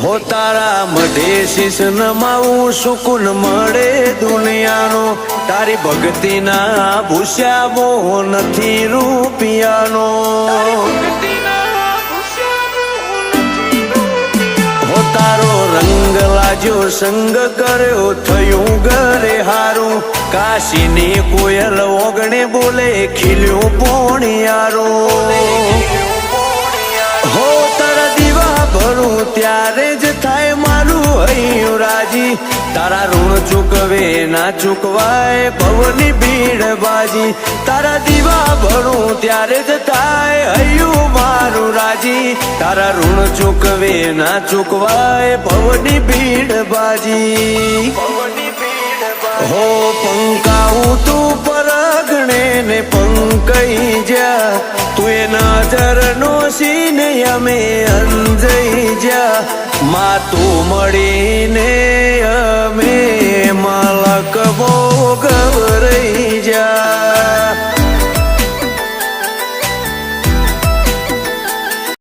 હો તારા મઢે શીશ નમાવું સુકૂન મળે દુનિયાનો તારી ભક્તિના ભૂસ્યા મોહ નથી રૂપિયાનો હો તારો રંગ લાજો સંગ કર્યો થયું ઘરે હારું કાશીની કોયલ ઓગણે બોલે ખીલ્યું પોણિયારું હો તારા દીવા ભરું ત્યારે જ થાય મારું હૈયું રાજી તારા ઋણ ચૂકવે ના ચૂકવાય ભવની ભીડ બાજી તારા દીવા ભરું ત્યારે જ થાય હૈયું મારું રાજી તારા ઋણ ચૂકવે ના ચૂકવાય ભવની ભીડ બાજી હો પંકાવું તું પરગણે ને પંકઈ જા તું એ નજર નો સીને અમે અંજઈ જા માં તું મળીને